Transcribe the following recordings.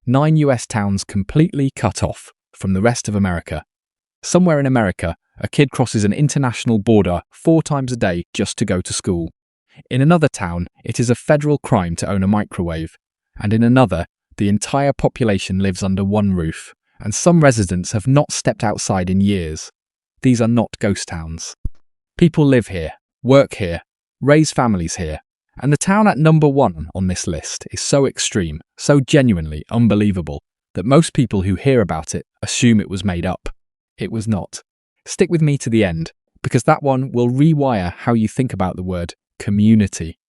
9 US towns completely cut off from the rest of America. Somewhere in America, a kid crosses an international border 4 times a day just to go to school. In another town, it is a federal crime to own a microwave. And in another, the entire population lives under one roof, and some residents have not stepped outside in years. These are not ghost towns. People live here, work here, raise families here, and the town at number 1 on this list is so extreme, so genuinely unbelievable, that most people who hear about it assume it was made up. It was not. Stick with me to the end, because that one will rewire how you think about the word community.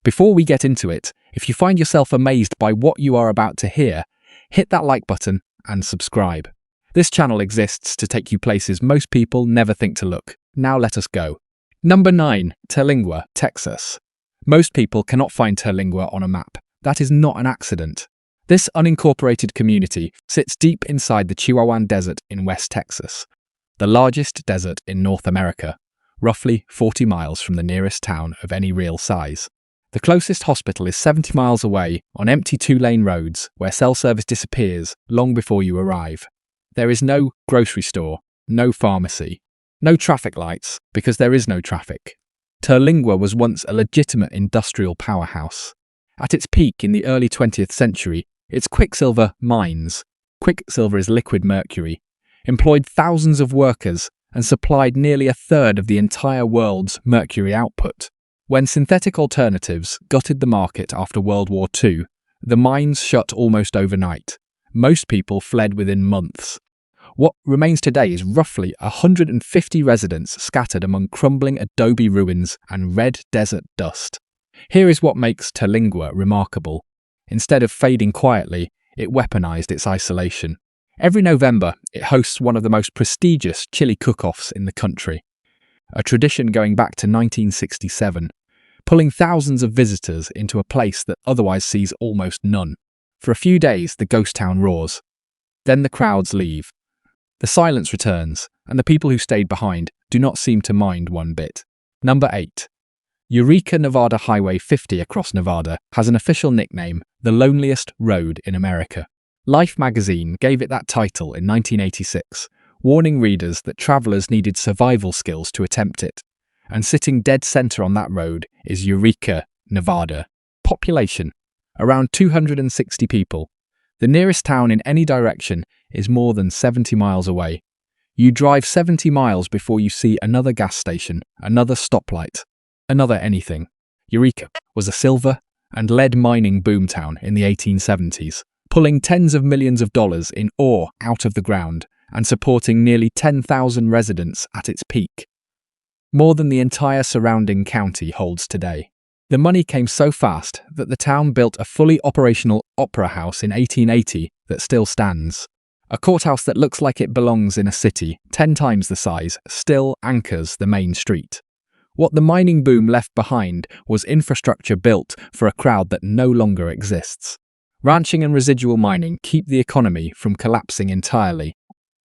Before we get into it, if you find yourself amazed by what you are about to hear, hit that like button and subscribe. This channel exists to take you places most people never think to look. Now let us go. Number 9, Terlingua, Texas. Most people cannot find Terlingua on a map. That is not an accident. This unincorporated community sits deep inside the Chihuahuan Desert in West Texas, the largest desert in North America, roughly 40 miles from the nearest town of any real size. The closest hospital is 70 miles away on empty 2-lane roads where cell service disappears long before you arrive. There is no grocery store, no pharmacy, no traffic lights because there is no traffic. Terlingua was once a legitimate industrial powerhouse. At its peak in the early 20th century, its quicksilver mines, quicksilver is liquid mercury, employed thousands of workers and supplied nearly a third of the entire world's mercury output. When synthetic alternatives gutted the market after World War II, the mines shut almost overnight. Most people fled within months. What remains today is roughly 150 residents scattered among crumbling adobe ruins and red desert dust. Here is what makes Terlingua remarkable. Instead of fading quietly, it weaponized its isolation. Every November, it hosts one of the most prestigious chili cook-offs in the country, a tradition going back to 1967, pulling thousands of visitors into a place that otherwise sees almost none. For a few days, the ghost town roars. Then the crowds leave. The silence returns, and the people who stayed behind do not seem to mind one bit. Number 8. Eureka Nevada Highway 50 across Nevada has an official nickname, the loneliest road in America. Life magazine gave it that title in 1986, warning readers that travelers needed survival skills to attempt it. And sitting dead center on that road is Eureka, Nevada. Population: around 260 people. The nearest town in any direction is more than 70 miles away. You drive 70 miles before you see another gas station, another stoplight, another anything. Eureka was a silver and lead mining boomtown in the 1870s, pulling tens of millions of dollars in ore out of the ground and supporting nearly 10,000 residents at its peak. More than the entire surrounding county holds today. The money came so fast that the town built a fully operational opera house in 1880 that still stands. A courthouse that looks like it belongs in a city 10 times the size still anchors the main street. What the mining boom left behind was infrastructure built for a crowd that no longer exists. Ranching and residual mining keep the economy from collapsing entirely.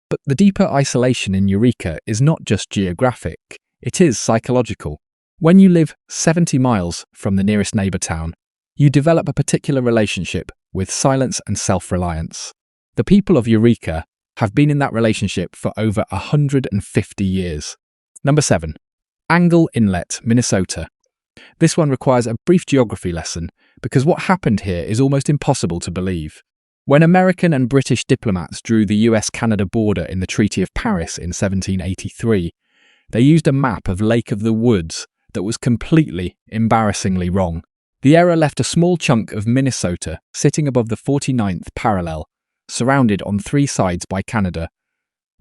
But the deeper isolation in Eureka is not just geographic, it is psychological. When you live 70 miles from the nearest neighbor town, you develop a particular relationship with silence and self-reliance. The people of Eureka have been in that relationship for over 150 years. Number 7. Angle Inlet, Minnesota. This one requires a brief geography lesson because what happened here is almost impossible to believe. When American and British diplomats drew the US-Canada border in the Treaty of Paris in 1783, they used a map of Lake of the Woods that was completely, embarrassingly wrong. The error left a small chunk of Minnesota sitting above the 49th parallel, surrounded on 3 sides by Canada,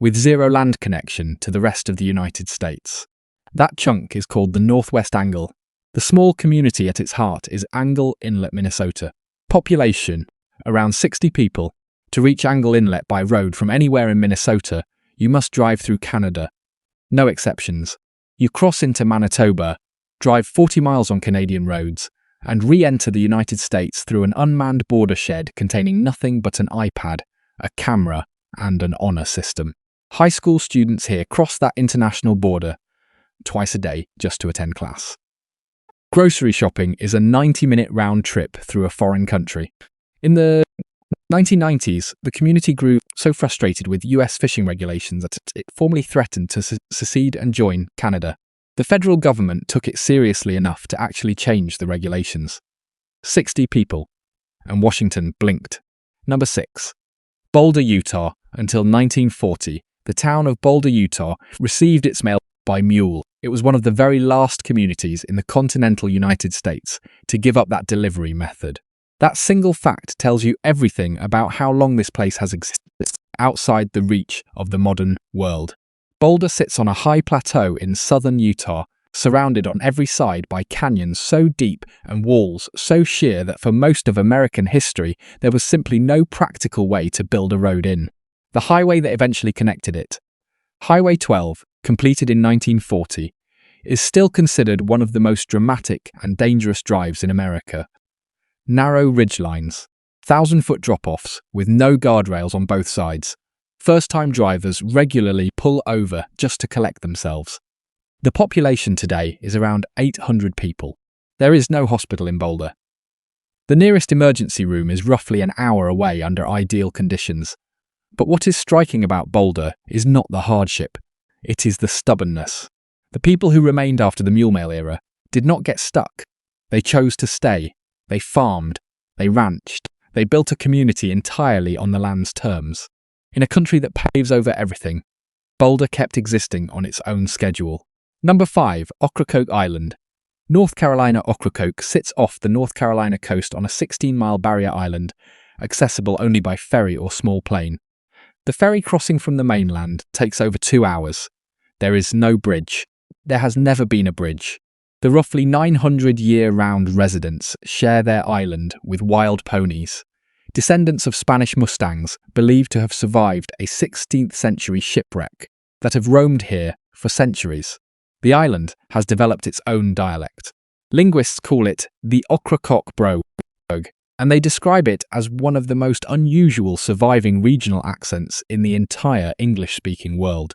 with zero land connection to the rest of the United States. That chunk is called the Northwest Angle. The small community at its heart is Angle Inlet, Minnesota. Population: around 60 people. To reach Angle Inlet by road from anywhere in Minnesota, you must drive through Canada. No exceptions. You cross into Manitoba, drive 40 miles on Canadian roads, and re-enter the United States through an unmanned border shed containing nothing but an iPad, a camera, and an honor system. High school students here cross that international border twice a day just to attend class. Grocery shopping is a 90-minute round trip through a foreign country. In the 1990s, the community grew so frustrated with US fishing regulations that it formally threatened to secede and join Canada. The federal government took it seriously enough to actually change the regulations. 60 people, and Washington blinked. Number 6. Boulder, Utah. Until 1940, the town of Boulder, Utah received its mail by mule. It was one of the very last communities in the continental United States to give up that delivery method. That single fact tells you everything about how long this place has existed outside the reach of the modern world. Boulder sits on a high plateau in southern Utah, surrounded on every side by canyons so deep and walls so sheer that for most of American history there was simply no practical way to build a road in. The highway that eventually connected it, Highway 12, completed in 1940, is still considered one of the most dramatic and dangerous drives in America. Narrow ridgelines, 1,000-foot drop-offs with no guardrails on both sides. First-time drivers regularly pull over just to collect themselves. The population today is around 800 people. There is no hospital in Boulder. The nearest emergency room is roughly an hour away under ideal conditions. But what is striking about Boulder is not the hardship, it is the stubbornness. The people who remained after the mule mail era did not get stuck. They chose to stay. They farmed. They ranched. They built a community entirely on the land's terms. In a country that paves over everything, Boulder kept existing on its own schedule. Number 5. Ocracoke Island. North Carolina Ocracoke sits off the North Carolina coast on a 16-mile barrier island, accessible only by ferry or small plane. The ferry crossing from the mainland takes over 2 hours. There is no bridge. There has never been a bridge. The roughly 900 year-round residents share their island with wild ponies, descendants of Spanish Mustangs believed to have survived a 16th century shipwreck that have roamed here for centuries. The island has developed its own dialect. Linguists call it the Ocracoke Brogue, and they describe it as one of the most unusual surviving regional accents in the entire English-speaking world,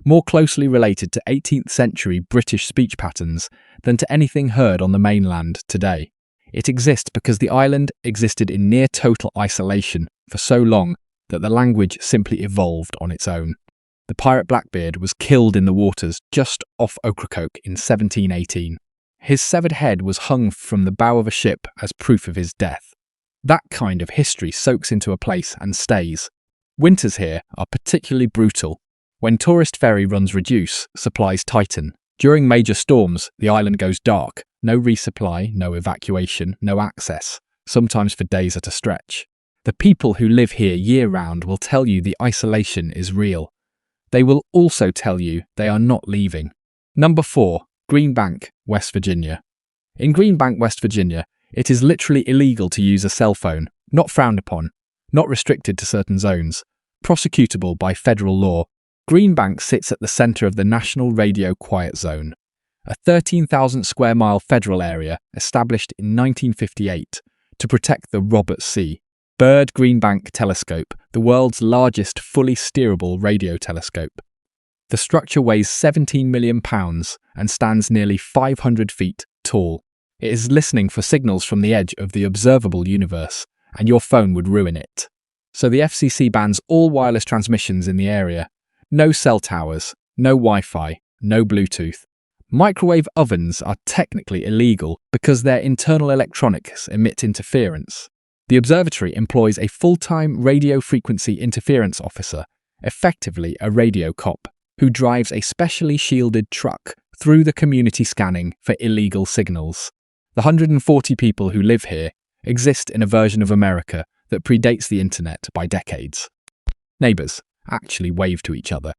more closely related to 18th century British speech patterns than to anything heard on the mainland today. It exists because the island existed in near total isolation for so long that the language simply evolved on its own. The pirate Blackbeard was killed in the waters just off Ocracoke in 1718. His severed head was hung from the bow of a ship as proof of his death. That kind of history soaks into a place and stays. Winters here are particularly brutal. When tourist ferry runs reduce, supplies tighten. During major storms, the island goes dark. No resupply, no evacuation, no access, sometimes for days at a stretch. The people who live here year-round will tell you the isolation is real. They will also tell you they are not leaving. Number 4. Green Bank, West Virginia. In Green Bank, West Virginia, it is literally illegal to use a cell phone, not frowned upon, not restricted to certain zones, prosecutable by federal law. Green Bank sits at the center of the National Radio Quiet Zone, a 13,000 square mile federal area established in 1958 to protect the Robert C. Byrd Green Bank Telescope, the world's largest fully steerable radio telescope. The structure weighs 17 million pounds and stands nearly 500 feet tall. It is listening for signals from the edge of the observable universe, and your phone would ruin it. So the FCC bans all wireless transmissions in the area. No cell towers, no Wi-Fi, no Bluetooth. Microwave ovens are technically illegal because their internal electronics emit interference. The observatory employs a full-time radio frequency interference officer, effectively a radio cop, who drives a specially shielded truck through the community scanning for illegal signals. The 140 people who live here exist in a version of America that predates the internet by decades. Neighbours actually wave to each other.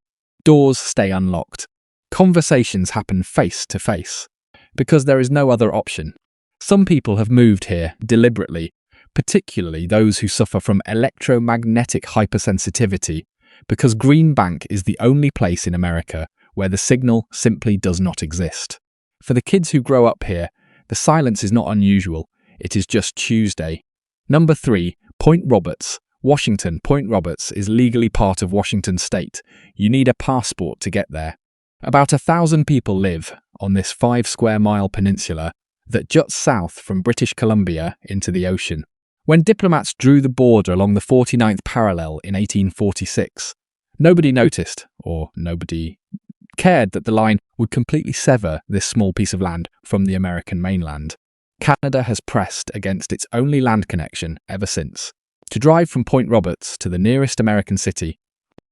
Doors stay unlocked. Conversations happen face to face, because there is no other option. Some people have moved here deliberately, particularly those who suffer from electromagnetic hypersensitivity, because Green Bank is the only place in America where the signal simply does not exist. For the kids who grow up here, the silence is not unusual, it is just Tuesday. Number 3, Point Roberts, Washington. Point Roberts is legally part of Washington state. You need a passport to get there. About 1,000 people live on this 5 square mile peninsula that juts south from British Columbia into the ocean. When diplomats drew the border along the 49th parallel in 1846, nobody noticed, or nobody cared, that the line would completely sever this small piece of land from the American mainland. Canada has pressed against its only land connection ever since. To drive from Point Roberts to the nearest American city,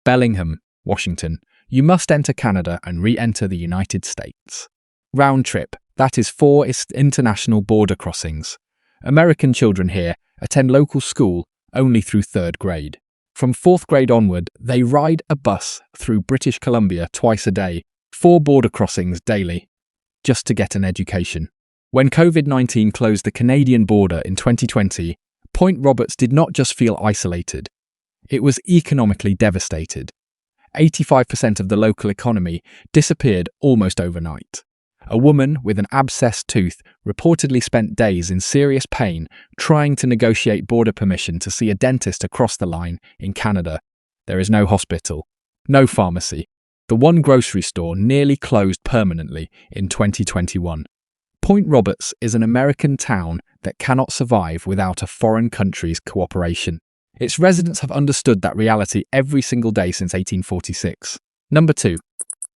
Bellingham, Washington, you must enter Canada and re-enter the United States. Round trip, that is 4 international border crossings. American children here attend local school only through 3rd grade. From 4th grade onward, they ride a bus through British Columbia twice a day, 4 border crossings daily, just to get an education. When COVID-19 closed the Canadian border in 2020, Point Roberts did not just feel isolated. It was economically devastated. 85% of the local economy disappeared almost overnight. A woman with an abscessed tooth reportedly spent days in serious pain trying to negotiate border permission to see a dentist across the line in Canada. There is no hospital, no pharmacy. The one grocery store nearly closed permanently in 2021. Point Roberts is an American town that cannot survive without a foreign country's cooperation. Its residents have understood that reality every single day since 1846. Number 2.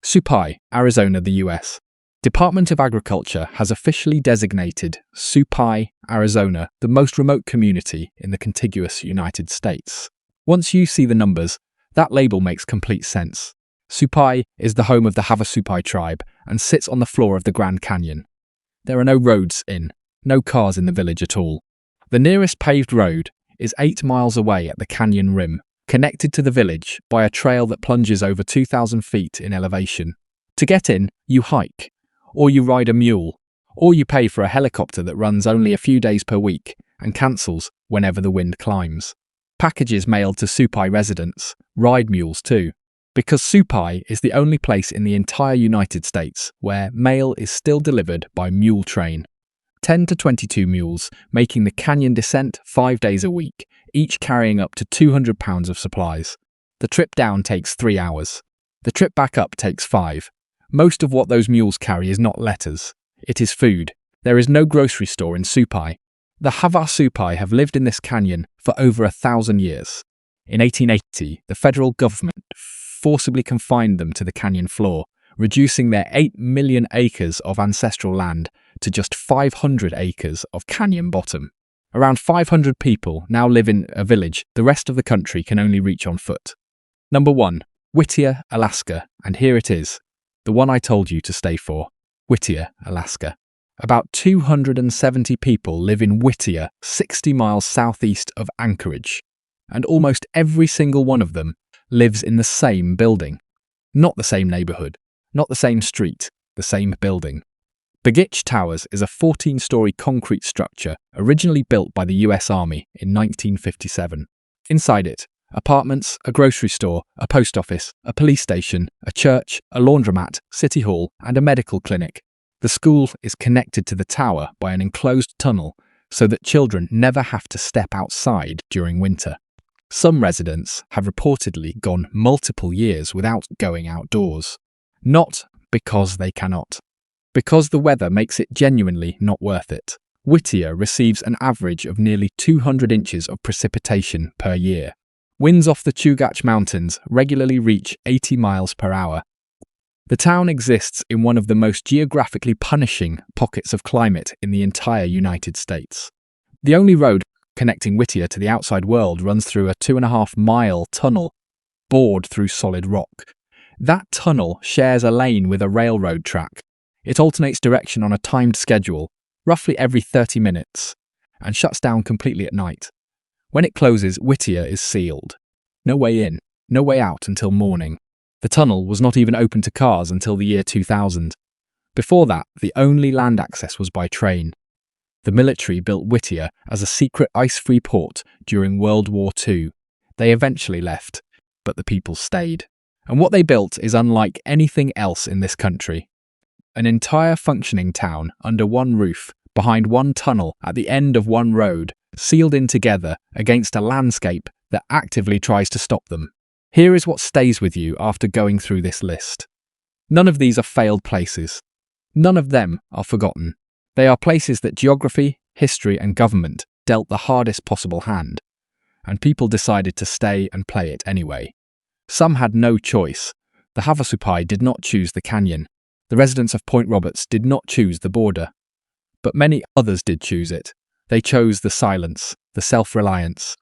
Supai, Arizona, the US. Department of Agriculture has officially designated Supai, Arizona, the most remote community in the contiguous United States. Once you see the numbers, that label makes complete sense. Supai is the home of the Havasupai tribe and sits on the floor of the Grand Canyon. There are no roads in, no cars in the village at all. The nearest paved road is 8 miles away at the canyon rim, connected to the village by a trail that plunges over 2,000 feet in elevation. To get in, you hike, or you ride a mule, or you pay for a helicopter that runs only a few days per week and cancels whenever the wind climbs. Packages mailed to Supai residents ride mules too, because Supai is the only place in the entire United States where mail is still delivered by mule train. 10 to 22 mules making the canyon descent 5 days a week, each carrying up to 200 pounds of supplies. The trip down takes 3 hours. The trip back up takes 5. Most of what those mules carry is not letters. It is food. There is no grocery store in Supai. The Havasupai have lived in this canyon for over 1,000 years. In 1880, the federal government forcibly confined them to the canyon floor, reducing their 8 million acres of ancestral land to just 500 acres of canyon bottom. Around 500 people now live in a village the rest of the country can only reach on foot. Number 1. Whittier, Alaska, and here it is. The one I told you to stay for, Whittier, Alaska. About 270 people live in Whittier, 60 miles southeast of Anchorage, and almost every single one of them lives in the same building. Not the same neighborhood, not the same street, the same building. Begich Towers is a 14-story concrete structure originally built by the US Army in 1957. Inside it, apartments, a grocery store, a post office, a police station, a church, a laundromat, city hall, and a medical clinic. The school is connected to the tower by an enclosed tunnel so that children never have to step outside during winter. Some residents have reportedly gone multiple years without going outdoors. Not because they cannot. Because the weather makes it genuinely not worth it. Whittier receives an average of nearly 200 inches of precipitation per year. Winds off the Chugach Mountains regularly reach 80 miles per hour. The town exists in one of the most geographically punishing pockets of climate in the entire United States. The only road connecting Whittier to the outside world runs through a 2.5-mile tunnel bored through solid rock. That tunnel shares a lane with a railroad track. It alternates direction on a timed schedule, roughly every 30 minutes, and shuts down completely at night. When it closes, Whittier is sealed. No way in, no way out until morning. The tunnel was not even open to cars until the year 2000. Before that, the only land access was by train. The military built Whittier as a secret ice-free port during World War II. They eventually left, but the people stayed. And what they built is unlike anything else in this country. An entire functioning town under one roof, behind one tunnel, at the end of one road, sealed in together against a landscape that actively tries to stop them. Here is what stays with you after going through this list. None of these are failed places. None of them are forgotten. They are places that geography, history, and government dealt the hardest possible hand, and people decided to stay and play it anyway. Some had no choice. The Havasupai did not choose the canyon. The residents of Point Roberts did not choose the border. But many others did choose it. They chose the silence, the self-reliance,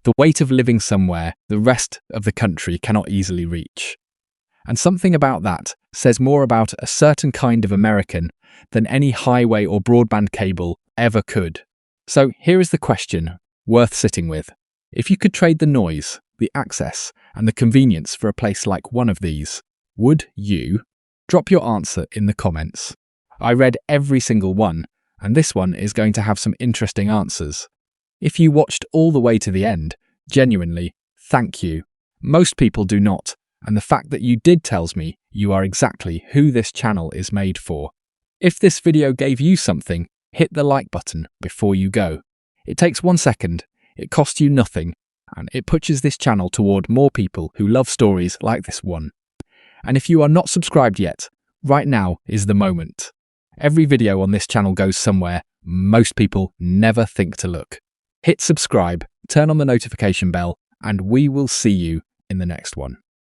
the weight of living somewhere the rest of the country cannot easily reach. And something about that says more about a certain kind of American than any highway or broadband cable ever could. So here is the question, worth sitting with. If you could trade the noise, the access, and the convenience for a place like one of these, would you? Drop your answer in the comments. I read every single one, and this one is going to have some interesting answers. If you watched all the way to the end, genuinely, thank you. Most people do not, and the fact that you did tells me you are exactly who this channel is made for. If this video gave you something, hit the like button before you go. It takes 1 second, it costs you nothing, and it pushes this channel toward more people who love stories like this one. And if you are not subscribed yet, right now is the moment. Every video on this channel goes somewhere most people never think to look. Hit subscribe, turn on the notification bell, and we will see you in the next one.